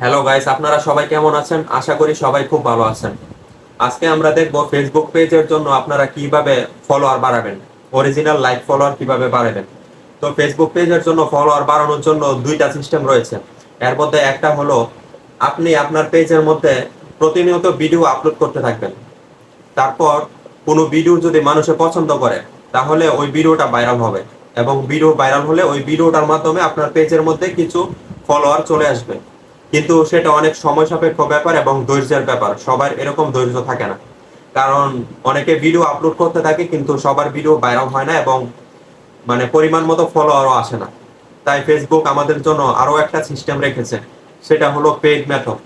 Hello guys, আপনারা সবাই কেমন আছেন? আশা করি সবাই খুব ভালো আছেন। আজকে আমরা দেখব ফেসবুক পেজের জন্য আপনারা কিভাবে ফলোয়ার বাড়াবেন, অরিজিনাল লাইক ফলোয়ার কিভাবে বাড়াবেন। তো ফেসবুক পেজের জন্য ফলোয়ার বাড়ানোর জন্য দুইটা সিস্টেম রয়েছে। এর মধ্যে একটা হলো আপনি আপনার পেজের মধ্যে প্রতিনিয়ত ভিডিও আপলোড করতে থাকবেন। তারপর কোনো ভিডিও যদি মানুষে পছন্দ করে তাহলে ওই ভিডিওটা ভাইরাল হবে, এবং ভিডিও ভাইরাল হলে ওই ভিডিওটার মাধ্যমে আপনার পেজের মধ্যে কিছু ফলোয়ার চলে আসবে। কিন্তু সেটা অনেক সময় সাপেক্ষ ব্যাপার এবং ধৈর্যের ব্যাপার, সবার এরকম ধৈর্য থাকে না। কারণ অনেকে ভিডিও আপলোড করতে থাকে কিন্তু সবার ভিডিও ভাইরাল হয় না, এবং পরিমাণ মতো ফলোয়ারও আসে না। তাই ফেসবুক আমাদের জন্য আরো একটা সিস্টেম রেখেছে, সেটা হলো পেইড মেথড।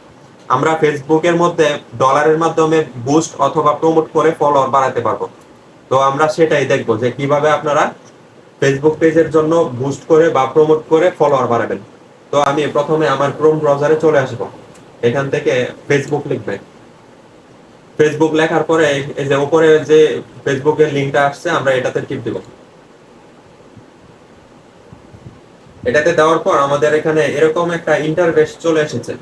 আমরা ফেসবুকের মধ্যে ডলারের মাধ্যমে বুস্ট অথবা প্রমোট করে ফলোয়ার বাড়াতে পারবো। তো আমরা সেটাই দেখবো যে কিভাবে আপনারা ফেসবুক পেজের জন্য বুস্ট করে বা প্রমোট করে ফলোয়ার বাড়াবেন। তো আমি প্রথমে আমার ক্রোম ব্রাউজারে চলে আসবো। এখান থেকে ফেসবুক লিখবে। ফেসবুক লেখার পরে এই যে উপরে যে ফেসবুকের লিঙ্কটা আসছে, আমরা এটাতে টিপ দিব। এটাতে দেওয়ার পর আমাদের এখানে এরকম একটা ইন্টারফেস চলে এসেছে।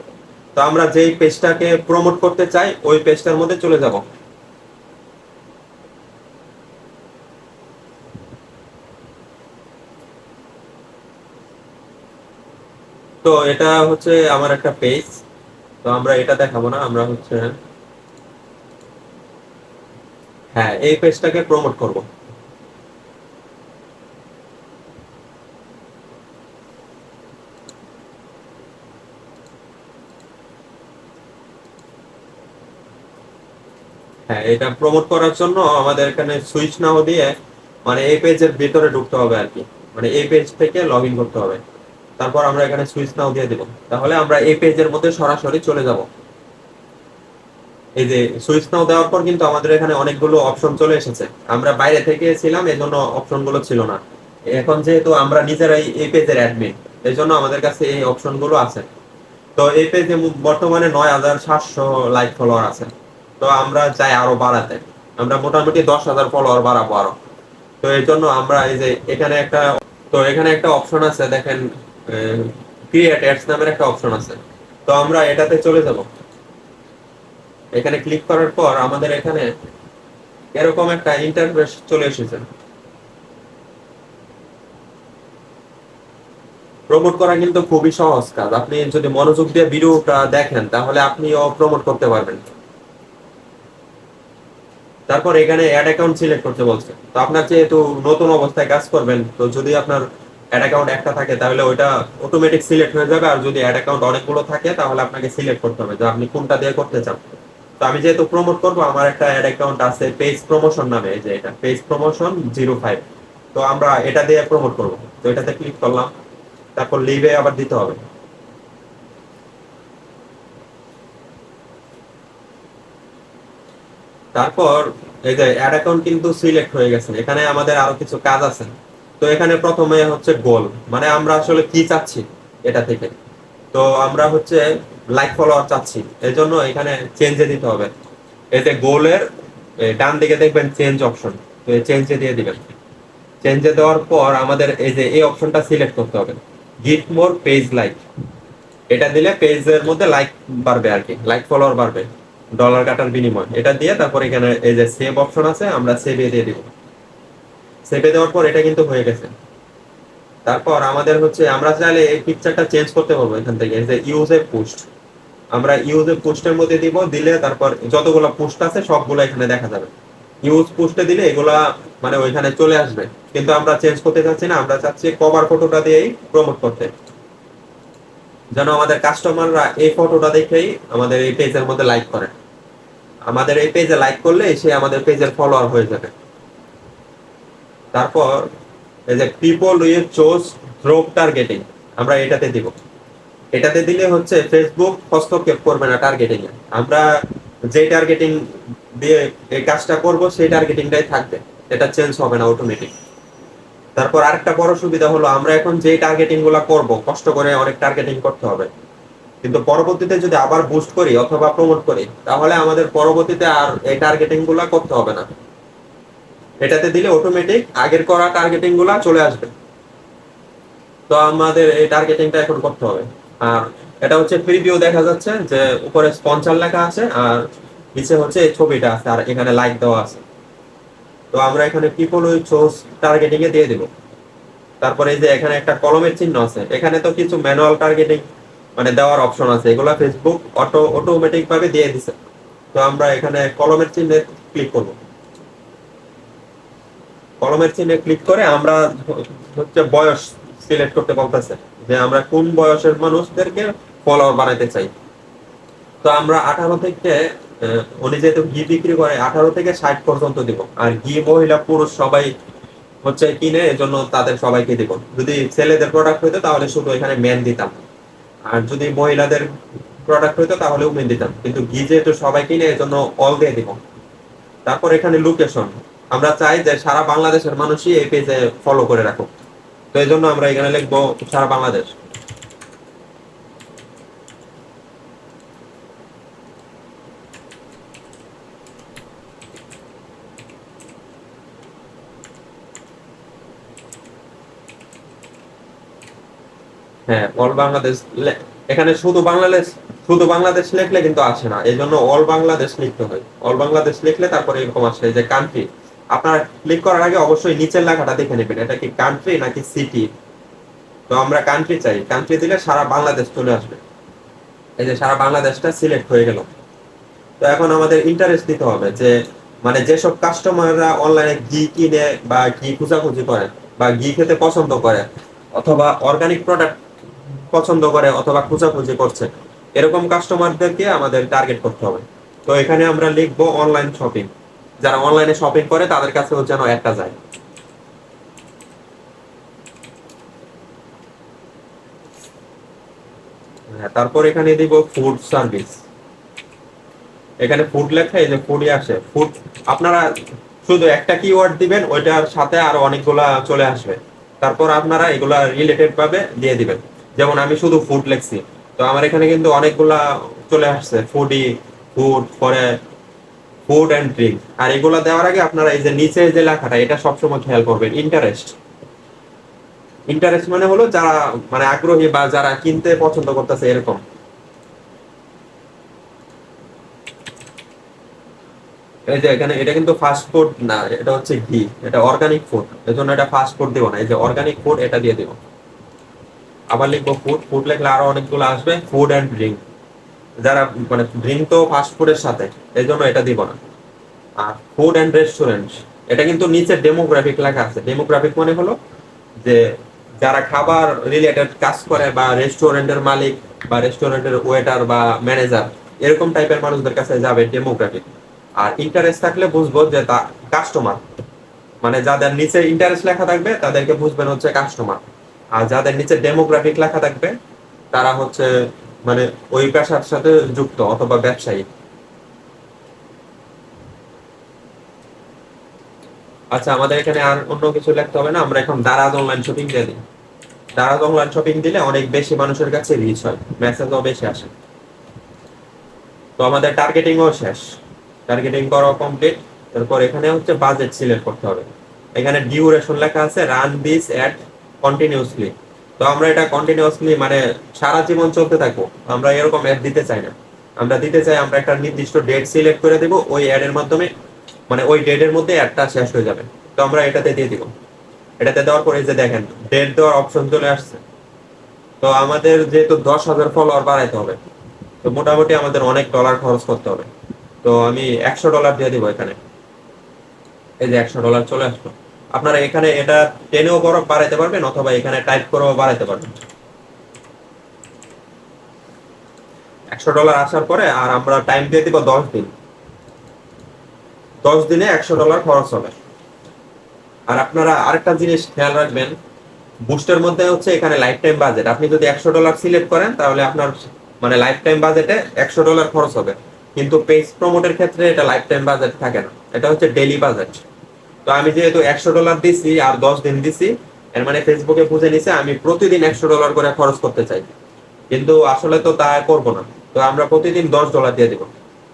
তো আমরা যেই পেজটাকে প্রমোট করতে চাই ওই পেজটার মধ্যে চলে যাব। তো এটা হচ্ছে আমার একটা পেজ। তো আমরা এটা দেখাবো না, আমরা হচ্ছে হ্যাঁ এই পেজটাকে প্রমোট করব। হ্যাঁ, এটা প্রমোট করার জন্য আমাদের এখানে সুইচ নাও দিয়ে এই পেজের ভিতরে ঢুকতে হবে আর কি। এই পেজ থেকে লগ ইন করতে হবে। তারপর আমরা এখানে সুইচ নাও দিয়ে দিব, তাহলে আমরা এই পেজের মধ্যে সরাসরি চলে যাব। এই যে সুইচ নাও দেওয়ার পর কিন্তু আমাদের এখানে অনেকগুলো অপশন চলে এসেছে। আমরা বাইরে থেকে ছিলাম, এই জন্য অপশন গুলো ছিল না। এখন যেহেতু আমরা নিজেরাই এই পেজের অ্যাডমিন, এই জন্য আমাদের কাছে এই অপশন গুলো আছে। তো এই পেজে বর্তমানে ৯,৭০০ লাইক ফলোয়ার আছে। তো আমরা চাই আরো বাড়াতে। আমরা মোটামুটি ১০,০০০ ফলোয়ার বাড়াবো আরো। তো এই জন্য আমরা এই যে এখানে একটা অপশন আছে দেখেন, ক্রিয়েট অ্যাডস নামের একটা অপশন আছে। তো আমরা এটাতে চলে যাব। এখানে ক্লিক করার পর আমাদের এখানে এরকম একটা ইন্টারফেস চলে এসেছে। প্রমোট করা কিন্তু খুবই সহজ কাজ। আপনি যদি মনোযোগ দিয়ে ভিডিওটা দেখেন তাহলে আপনিও প্রমোট করতে পারবেন। তারপর এখানে অ্যাড অ্যাকাউন্ট সিলেক্ট করতে বলছে। তো আপনার যেহেতু নতুন অবস্থায় কাজ করবেন, তো যদি আপনার অ্যাড অ্যাকাউন্ট একটা থাকে তাহলে ওইটা অটোমেটিক সিলেক্ট হয়ে যাবে, আর যদি অ্যাড অ্যাকাউন্ট অনেকগুলো থাকে তাহলে আপনাকে সিলেক্ট করতে হবে যে আপনি কোনটা দিয়ে করতে চান। তো আমি যেহেতু প্রমোট করবো, আমার একটা অ্যাড অ্যাকাউন্ট আছে পেজ প্রমোশন নামে, এই যে এটা পেজ প্রমোশন 05। তো আমরা এটা দিয়ে প্রমোট করবো। তো এটাতে ক্লিক করলাম, তারপর লিভে আবার দিতে হবে। তারপর এই যে অ্যাড অ্যাকাউন্ট কিন্তু সিলেক্ট হয়ে গেছে, এখানে আমাদের আরো কিছু কাজ আছে। তো এখানে প্রথমে হচ্ছে গোল, আমরা আসলে কি চাচ্ছি এটা থেকে। তো আমরা হচ্ছে লাইক ফলোয়ার চাচ্ছি, এই জন্য এখানে চেঞ্জে দিতে হবে। এই যে গোলের ডান দিকে দেখবেন চেঞ্জ অপশন, তো চেঞ্জে দিয়ে দিবেন। চেঞ্জে দেওয়ার পর আমাদের এই যে এই অপশনটা সিলেক্ট করতে হবে, গিভ মোর পেজ লাইক। এটা দিলে পেজের মধ্যে লাইক বাড়বে আর কি, লাইক ফলোয়ার বাড়বে ডলার কাটার বিনিময়। এটা দিয়ে তারপর এখানে এই যে সেভ অপশন আছে, আমরা সেভে দিয়ে দিব। সেভে দেওয়ার পর এটা কিন্তু হয়ে গেছে। তারপর আমাদের হচ্ছে আমরা চাইলে এই পিকচারটা চেঞ্জ করতে পারবো এখান থেকে, এই যে ইউজ এ পোস্ট। আমরা ইউজ এ পোস্টের মধ্যে দিব, দিলে তারপর যতগুলো পোস্ট আছে সবগুলো এখানে দেখা যাবে। ইউজ পোস্টে দিলে এগুলা ওইখানে চলে আসবে। কিন্তু আমরা চেঞ্জ করতে চাচ্ছি না, আমরা চাচ্ছি কভার ফটোটা দিয়েই প্রমোট করতে, যেন আমাদের কাস্টমাররা এই ফটোটা দেখেই আমাদের এই পেজের মধ্যে লাইক করে। আমাদের এই পেজে লাইক করলে সে আমাদের পেজের ফলোয়ার হয়ে যাবে। তারপর এই যে people with choose drop targeting, আমরা এটাতে দিব। এটাতে দিলে হচ্ছে ফেসবুক হস্তক্ষেপ করবে না টার্গেটিং এ। আমরা যে টার্গেটিং দিয়ে এই কাজটা করব সেই টার্গেটিংটাই থাকবে, এটা চেঞ্জ হবে না অটোমেটিক। তারপর আরেকটা বড় সুবিধা হলো, আমরা এখন যে টার্গেটিং গুলা করব কষ্ট করে অনেক টার্গেটিং করতে হবে, কিন্তু পরবর্তীতে যদি আবার বুস্ট করি অথবা প্রমোট করি তাহলে আমাদের পরবর্তীতে আর এই টার্গেটিং গুলা করতে হবে না। এটাতে দিলে অটোমেটিক আগের করা টার্গেটিং গুলা চলে আসবে। তো আমাদের এই টার্গেটিংটা এখন করতে হবে। আর এটা হচ্ছে প্রিভিউ দেখা যাচ্ছে যে উপরে স্পন্সর লেখা আছে আর নিচে হচ্ছে এই ছবিটা আছে আর এখানে লাইক দেওয়া আছে। তো আমরা এখানে people with source targeting a দিয়ে দিব। তারপরে এই যে এখানে একটা কলমের চিহ্ন আছে, এখানে তো কিছু ম্যানুয়াল টার্গেটিং মানে দেওয়ার অপশন আছে, এগুলা ফেসবুক অটোমেটিক ভাবে দিয়ে দিছে। তো আমরা এখানে কলমের চিহ্নে ক্লিক করব। কলমের চিহ্নে ক্লিক করে আমরা হচ্ছে বয়স সিলেক্ট করতে বলতেছে যে আমরা কোন বয়সের মানুষদেরকে ফলোয়ার বানাইতে চাই। তো আমরা 18 থেকে উনি যেহেতু ঘি বিক্রি করে 18 থেকে 60 পর্যন্ত দিব, আর ঘি মহিলা পুরুষ সবাই হচ্ছে কিনে, এজন্য তাদের সবাইকে দিব। যদি ছেলেদের প্রোডাক্ট হইতো তাহলে শুধু এখানে মেন দিতাম, আর যদি মহিলাদের প্রোডাক্ট হইতো তাহলে উমেন দিতাম, কিন্তু ঘি যেহেতু সবাই কিনে এজন্য অল দিয়ে দিব। তারপর এখানে লোকেশন, আমরা চাই যে সারা বাংলাদেশের মানুষই এই পেজে ফলো করে রাখুক, তো এই জন্য আমরা এখানে লিখবো সারা বাংলাদেশ। হ্যাঁ, অল বাংলাদেশ। এখানে শুধু বাংলাদেশ লিখলে কিন্তু আসে না, এই জন্য অল বাংলাদেশ লিখতে হয়। অল বাংলাদেশ লিখলে তারপরে এরকম আসে যে কান্ট্রি। আপনার ক্লিক করার আগে অবশ্যই নিচের লেখাটা দেখে নেবেন এটা কি কান্ট্রি নাকি সিটি। তো আমরা কান্ট্রি চাই, কান্ট্রি দিলে সারা বাংলাদেশ চলে আসবে। এই যে সারা বাংলাদেশটা সিলেক্ট হয়ে গেল। তো এখন আমাদের ইন্টারেস্ট দিতে হবে যে মানে যেসব কাস্টমাররা অনলাইনে ঘি কিনে বা ঘি খোঁজাখুঁজি করে বা ঘি খেতে পছন্দ করে অথবা অর্গানিক প্রোডাক্ট পছন্দ করে অথবা খোঁজাখুঁজি করছে, এরকম কাস্টমারদেরকে আমাদের টার্গেট করতে হবে। তো এখানে আমরা লিখবো অনলাইন শপিং, যারা অনলাইনে শপিং করে তাদের কাছেও যেন একটা যায়। হ্যাঁ, তারপর এখানে দিব ফুড সার্ভিস। এখানে ফুড লেখা, এই যে ফুডই আসে ফুড। আপনারা শুধু একটা কিওয়ার্ড দিবেন, ওইটার সাথে আরো অনেকগুলা চলে আসবে। তারপর আপনারা এগুলা রিলেটেড ভাবে দিয়ে দিবেন। যেমন আমি শুধু ফুড লিখছি, তো আমার এখানে কিন্তু অনেকগুলা চলে আসছে ফুডি, ফুড পরে ফুড এন্ড ড্রিঙ্ক। আর এগুলা দেওয়ার আগে আপনারা এই যে নিচে যে লেখাটা এটা সবসময় খেয়াল করবেন, ইন্টারেস্ট। ইন্টারেস্ট মানে হলো যারা মানে আগ্রহী বা যারা কিনতে পছন্দ করতেছে এরকম। এই যে এখানে এটা কিন্তু ফাস্ট ফুড না, এটা হচ্ছে ঘি, এটা অর্গানিক ফুড, এজন্য এটা ফাস্ট ফুড দিব না, এই যে অর্গানিক ফুড এটা দিয়ে দিব। আবার লিখবো ফুড, ফুড লিখলে আরো অনেকগুলো আসবে, ফুড এন্ড ড্রিঙ্ক। যারা মানে ড্রিঙ্ক তো ফাস্ট ফুডের সাথে, এই জন্য এটা দিব না। আর ফুড এন্ড রেস্টুরেন্ট, এটা কিন্তু নিচে ডেমোগ্রাফিক লেখা আছে। ডেমোগ্রাফিক মানে হলো যে যারা খাবার রিলেটেড কাজ করে বা রেস্টুরেন্টের মালিক বা রেস্টুরেন্টের ওয়েটার বা ম্যানেজার, এরকম টাইপের মানুষদের কাছে যাবে ডেমোগ্রাফিক। আর ইন্টারেস্ট থাকলে বুঝবো যে তা কাস্টমার, মানে যাদের নিচে ইন্টারেস্ট লেখা থাকবে তাদেরকে বুঝবেন হচ্ছে কাস্টমার। আর যাদের নিচে ডেমোগ্রাফিক লেখা থাকবে তারা হচ্ছে মানে ওই পেশার সাথে যুক্ত অথবা ব্যবসায়ী। আচ্ছা, আমাদের এখানে আর অন্য কিছু লিখতে হবে না, আমরা এখন দারাজ অনলাইন শপিং দিয়ে দিই। দারাজ অনলাইন শপিং দিলে অনেক বেশি মানুষের কাছে রিচ হয়, মেসেজও বেশি আসে। তো আমাদের টার্গেটিংও শেষ, টার্গেটিং করা কমপ্লিট। তারপর এখানে হচ্ছে বাজেট সিলেক্ট করতে হবে। এখানে ডিউরেশন লেখা আছে রান দিস অ্যাড কন্টিনিউসলি। তো আমরা এটা কন্টিনিউসলি মানে সারা জীবন চলতে থাকবো, আমরা এরকম অ্যাড দিতে চাই না। আমরা দিতে চাই আমরা একটা নির্দিষ্ট ডেট সিলেক্ট করে দেব, ওই অ্যাড এর মাধ্যমে মানে ওই ডেটের মধ্যে অ্যাডটা শেষ হয়ে যাবে। তো আমরা এটাতে দিয়ে দিব। এটাতে দেওয়ার পরে যে দেখেন ডেট দেওয়ার অপশন চলে আসছে। তো আমাদের যেহেতু 10,000 ফলোয়ার বাড়াইতে হবে, তো মোটামুটি আমাদের অনেক ডলার খরচ করতে হবে। তো আমি $100 দিয়ে দিব এখানে। এই যে $100 চলে আসলো। আপনারা এখানে এটা টেনেও বড় বাড়াইতে পারবেন অথবা এখানে টাইপ করেও বাড়াইতে পারবেন। $100 আসার পরে আর আমরা টাইম দিয়ে দিব 10 দিন। 10 দিনে $100 খরচ হবে। আর আপনারা আরেকটা জিনিস খেয়াল রাখবেন, বুস্টের মধ্যে হচ্ছে এখানে লাইফ টাইম বাজেট। আপনি যদি $100 সিলেক্ট করেন তাহলে আপনার মানে লাইফ টাইম বাজেটে $100 খরচ হবে। কিন্তু পেজ প্রমোটের ক্ষেত্রে এটা লাইফ টাইম বাজেট থাকে না, এটা হচ্ছে ডেইলি বাজেট। তো আমি যেহেতু $100 দিছি আর 10 দিন দিছি, এর মানে ফেসবুকে বুঝে নিছে আমি প্রতিদিন $100 করে খরচ করতে চাই, কিন্তু আসলে তো তা করব না। তো আমরা প্রতিদিন $10 দিয়ে দিব।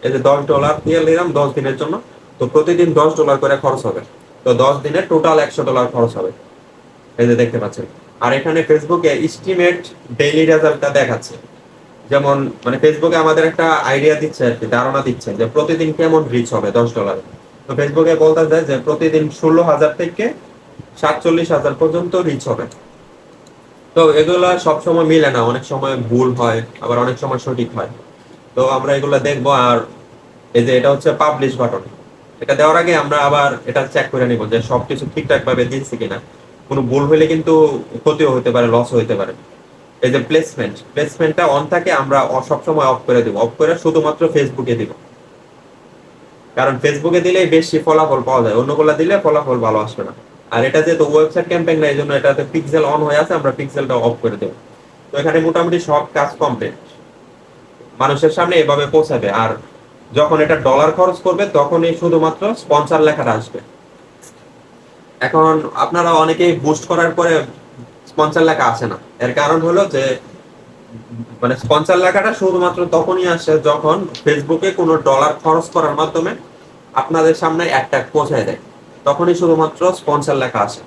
এই যে $10 দিয়ে নিলাম 10 দিনের জন্য। তো প্রতিদিন $10 করে খরচ হবে। তো 10 দিনে টোটাল $100 খরচ হবে, এই যে দেখতে পাচ্ছেন। আর এখানে ফেসবুকে এস্টিমেট ডেইলি রেজাল্টটা দেখাচ্ছে যেমন মানে ফেসবুকে আমাদের একটা আইডিয়া দিচ্ছে আর কি, ধারণা দিচ্ছে যে প্রতিদিন কেমন রিচ হবে $10। তো ফেসবুকে বলতে যায় যে প্রতিদিন 16,000 থেকে 47,000 পর্যন্ত রিচ হবে। তো এগুলা সবসময় মিলে না, অনেক সময় ভুল হয়, আবার অনেক সময় সঠিক হয়। তো আমরা এগুলা দেখবো। আর এই যে এটা হচ্ছে পাবলিশ বাটন, এটা দেওয়ার আগে আমরা আবার এটা চেক করে নিব যে সবকিছু ঠিকঠাক ভাবে দিচ্ছি কিনা। কোনো ভুল হলে কিন্তু ক্ষতিও হতে পারে, লস হতে পারে। এই যে প্লেসমেন্টটা অন থাকে, আমরা সবসময় অফ করে দিব, অফ করে শুধুমাত্র ফেসবুকে দিব। কারণ ফেসবুকে দিলেই বেশি ফলাফল পাওয়া যায়, অন্যগুলা দিলে ফলাফল ভালো আসবে না। আর এটা যেহেতু ওয়েবসাইট ক্যাম্পেইন না, এই জন্য এটাতে পিক্সেল অন হয়ে আছে, আমরা পিক্সেলটা অফ করে দেবো। তো এখানে মোটামুটি সব কাজ কমপ্লিট, মানুষের সামনে এভাবে পৌঁছাবে। আর যখন এটা ডলার খরচ করবে তখনই শুধুমাত্র স্পন্সর লেখাটা আসবে। এখন আপনারা অনেকেই বুস্ট করার পরে স্পন্সর লেখা আসে না। এর কারণ হলো যে মানে স্পন্সর লেখাটা শুধুমাত্র তখনই আসে যখন ফেসবুকে কোনো ডলার খরচ করার মাধ্যমে আপনাদের সামনে একটা পৌঁছায় দেয়, তখনই শুধুমাত্র স্পন্সর লেখা আসে।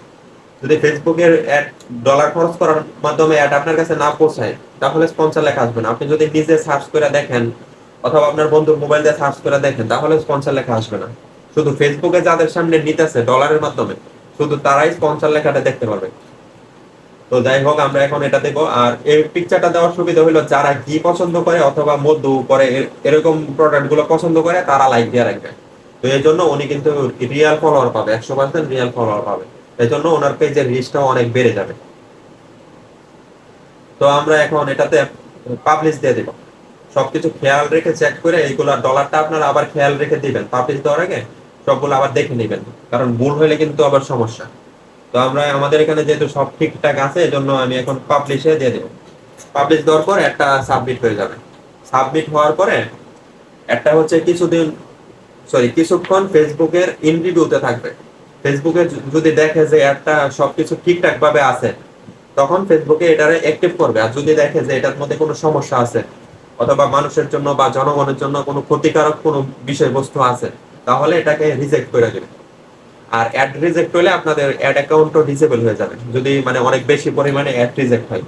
যদি ফেসবুকের অ্যাড ডলার খরচ করার মাধ্যমে অ্যাড আপনার কাছে না পৌঁছায়, তাহলে স্পন্সর লেখা আসবে না। আপনি যদি নিজে সার্চ করে দেখেন অথবা আপনার বন্ধুর মোবাইল দিয়ে সার্চ করে দেখেন, তাহলে স্পন্সর লেখা আসবে না। শুধু ফেসবুকে যাদের সামনে নিতেছে ডলারের মাধ্যমে, শুধু তারাই স্পন্সর লেখাটা দেখতে পারবে। তো যাই হোক, আমরা এখন এটা দেবো। আর এই পিকচারটা দেওয়ার সুবিধা হলো যারা ঘি পছন্দ করে অথবা মধু পরে এরকম প্রোডাক্ট গুলো পছন্দ করে, তারা লাইক দিয়ে রাখবে। তো এই জন্য উনি কিন্তু রিয়েল ফলোয়ার পাবে, 100% রিয়েল ফলোয়ার পাবে। এই জন্য ওনার পেজের রিচটাও অনেক বেড়ে যাবে। তো আমরা এখন এটাতে পাবলিশ দিয়ে দিব। সবকিছু খেয়াল রেখে চেক করে এইগুলা ডলারটা আপনারা আবার খেয়াল রেখে দিবেন, পাবলিশ দেওয়ার আগে সবগুলো আবার দেখে নেবেন, কারণ ভুল হলে কিন্তু আবার সমস্যা। তো আমরা আমাদের এখানে যেহেতু সব ঠিকঠাক আছে, এজন্য আমি এখন পাবলিশে দিয়ে দেবো। পাবলিশ দেওয়ার পর একটা সাবমিট হয়ে যাবে। সাবমিট হওয়ার পরে একটা হচ্ছে কিছুক্ষণ ফেসবুকের ইন রিভিউতে থাকবে। ফেসবুকে যদি দেখে যে একটা সবকিছু ঠিকঠাক ভাবে আছে, তখন ফেসবুকে এটারে অ্যাক্টিভ করবে। আর যদি দেখে যে এটার মধ্যে কোনো সমস্যা আছে অথবা মানুষের জন্য বা জনগণের জন্য কোনো ক্ষতিকারক কোনো বিষয়বস্তু আছে, তাহলে এটাকে রিজেক্ট করে দেবে। আর অ্যাড রিজেক্ট হলে আপনাদের অ্যাড অ্যাকাউন্টও ডিসেবল হয়ে যাবে, যদি মানে অনেক বেশি পরিমাণে অ্যাড রিজেক্ট হয়।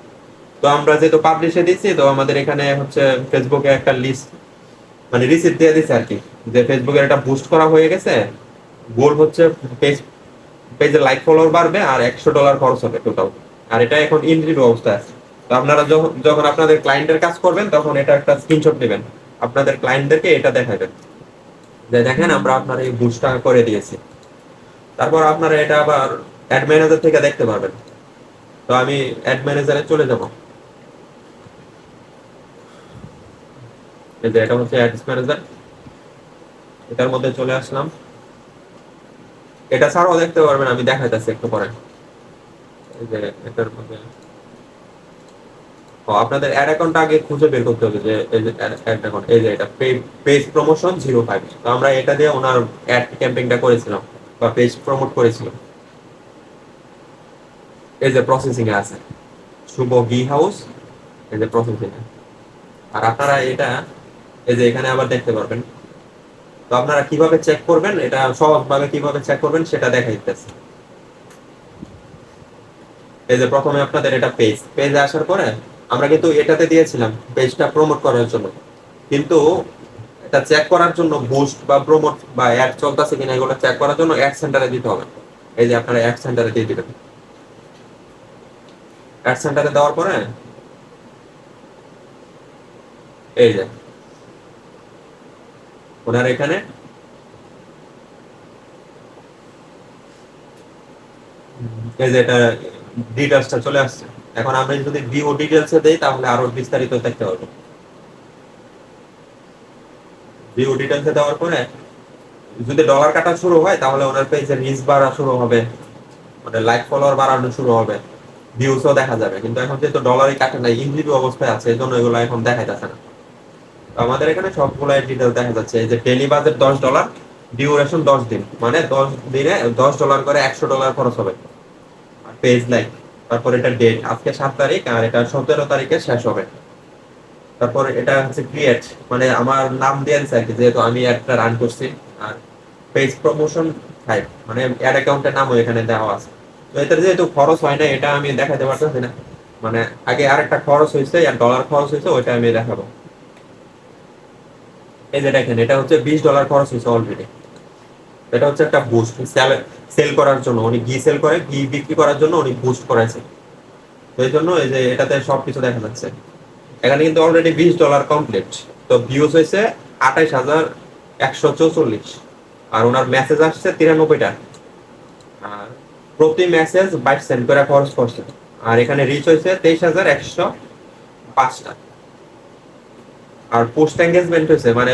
তো আমরা যেহেতু পাবলিশে দিচ্ছি, তো আমাদের এখানে হচ্ছে ফেসবুকে একটা লিস্ট মানে রিসিপ্ট দিয়ে দিচ্ছে আর কি, যে ফেসবুকের এটা বুস্ট করা হয়ে গেছে। গোল হচ্ছে পেজ পেজে লাইক ফলোয়ার বাড়বে আর $100 খরচ হবে টোটাল। আর এটা এখন ইন রিভিউ অবস্থায় আছে। তো আপনারা যখন যখন আপনাদের ক্লায়েন্টের কাজ করবেন, তখন এটা একটা স্ক্রিনশট নেবেন, আপনাদের ক্লায়েন্টদেরকে এটা দেখাবেন যে দেখেন আমরা আপনার এই বুস্টটা করে দিয়েছি। তারপর আপনারা এটা আবার অ্যাড ম্যানেজার থেকে দেখতে পারবেন। তো আমি অ্যাড ম্যানেজারে চলে যাব। এই যে এটা হচ্ছে অ্যাডস ম্যানেজার, এটার মধ্যে চলে আসলাম। এটা ছাড়াও দেখতে পারবেন, আমি দেখাইতেছি একটু পরে। এই যে এটার মধ্যে আপনাদের অ্যাড অ্যাকাউন্ট আগে খুঁজে বের করতে হবে, যে এই যে অ্যাড অ্যাকাউন্ট, এই যে এটা পেজ প্রমোশন 05। তো আমরা এটা দিয়ে ওনার অ্যাড ক্যাম্পেইনটা করেছিলাম বা পেজ প্রমোট করেছিলাম। এই যে প্রসেসিং এ আছে শুভ ঘি হাউস, এই যে প্রসেসিং এ। আর আপনারা এটা এই যে এখানে আবার দেখতে পারবেন। তো আপনারা কিভাবে চেক করবেন, এটা সহজভাবে কিভাবে চেক করবেন সেটা দেখাইতেছে। এই যে প্রথমে আপনাদের এটা পেজে আসার পরে আমরা কিন্তু এটাতে দিয়েছিলাম পেজটা প্রমোট করার জন্য, কিন্তু এটা চেক করার জন্য বুস্ট বা প্রমোট বা অ্যাড চলতেছে কিনা এগুলো চেক করার জন্য অ্যাড সেন্টারে দিতে হবে। এই যে আপনারা অ্যাড সেন্টারে দিয়ে দিবেন। অ্যাড সেন্টারে দেওয়ার পরে এই যে ওনার এখানে এই যে এটা ডিটেলসটা চলে আসছে। এখন আমরা যদি ভিউ ডিটেলসে দেই তাহলে আরো বিস্তারিত দেখতে পারবো। ভিউ ডিটেলসে দেওয়ার পরে যদি ডলার কাটা শুরু হয়, তাহলে ওনার পেজে রিচ বাড়া শুরু হবে, মানে লাইক ফলোয়ার বাড়ানো শুরু হবে, ভিউসও দেখা যাবে। কিন্তু এখন যেহেতু ডলারই কাটে নাই, ইনভিউ অবস্থায় আছে, এই জন্য এগুলো এখন দেখাইতেছে না। তো আমাদের এখানে সবগুলো ডিটেল দেখা যাচ্ছে। এই যে ডেইলি বাজেট $10, ডিউরেশন 10 দিন, মানে 10 দিনে $10 করে $100 খরচ হবে। আর পেজ লাইক, তারপর এটা ডেট আজকে 7 তারিখ, আর এটা 17 তারিখে শেষ হবে। তারপর এটা হচ্ছে ক্রিয়েট, মানে আমার নাম দিয়ে দিচ্ছে আর কি, যেহেতু আমি একটা রান করছি। আর পেজ প্রমোশন 5, মানে অ্যাড অ্যাকাউন্টের নামও এখানে দেওয়া আছে। তো এটার যেহেতু খরচ হয় না, এটা আমি দেখাতে পারতেছি না। মানে আগে আরেকটা খরচ হয়েছে আর ডলার খরচ হয়েছে, ওইটা আমি দেখাবো। এই যে দেখেন, এটা হচ্ছে $20 খরচ হয়েছে অলরেডি। এটা হচ্ছে একটা বুস্ট সেল করার জন্য, উনি ঘি সেল করে, ঘি বিক্রি করার জন্য উনি বুস্ট করাইছে। তো এই জন্য এই যে এটাতে সবকিছু দেখা যাচ্ছে। এখানে কিন্তু অলরেডি $20 কমপ্লিট। তো ভিউজ হয়েছে 28,144, আর ওনার মেসেজ আসছে 93টা। আর প্রতি মেসেজ 22 সেন্ট করে খরচ করছে। আর এখানে রিচ হয়েছে 23,105টা। আর পোস্ট এঙ্গেজমেন্ট হয়েছে, মানে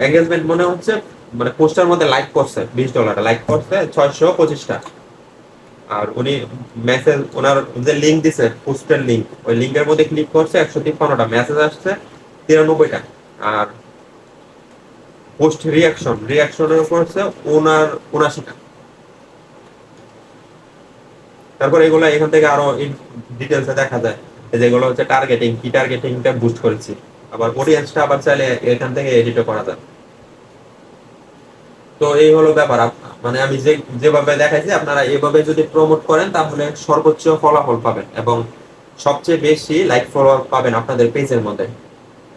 এঙ্গেজমেন্ট মনে হচ্ছে মানে পোস্টার মধ্যে লাইক করছে, $20 লাইক করছে 625টা। আর উনি মেসেজ, ওনার যে লিঙ্ক দিছে, পোস্টের লিঙ্ক, ওই লিঙ্কের মধ্যে ক্লিক করছে 153টা, মেসেজ আসছে 93টা। আর পোস্ট রিয়াকশনের উপর হচ্ছে ওনার 79টা। তারপর এগুলো এখান থেকে আরো ডিটেলসে দেখা যায়, যেগুলো হচ্ছে টার্গেটিং, কি টার্গেটিংটা বুস্ট করেছি। আবার অডিয়েন্সটা আবার চাইলে এখান থেকে এডিটও করা যায়। তো এই হলো ব্যাপার। মানে আমি যেভাবে দেখাইছি, আপনারা এভাবে যদি প্রমোট করেন তাহলে সর্বোচ্চ ফলাফল পাবেন এবং সবচেয়ে বেশি লাইক ফলোয়ার পাবেন আপনাদের পেজের মধ্যে।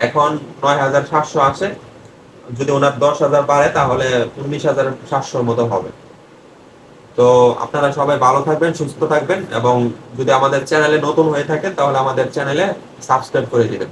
এখন 9,700 আছে, যদি ওনার 10,000 বাড়ে তাহলে 19,700 মতো হবে। তো আপনারা সবাই ভালো থাকবেন, সুস্থ থাকবেন, এবং যদি আমাদের চ্যানেলে নতুন হয়ে থাকেন তাহলে আমাদের চ্যানেলে সাবস্ক্রাইব করে দিবেন।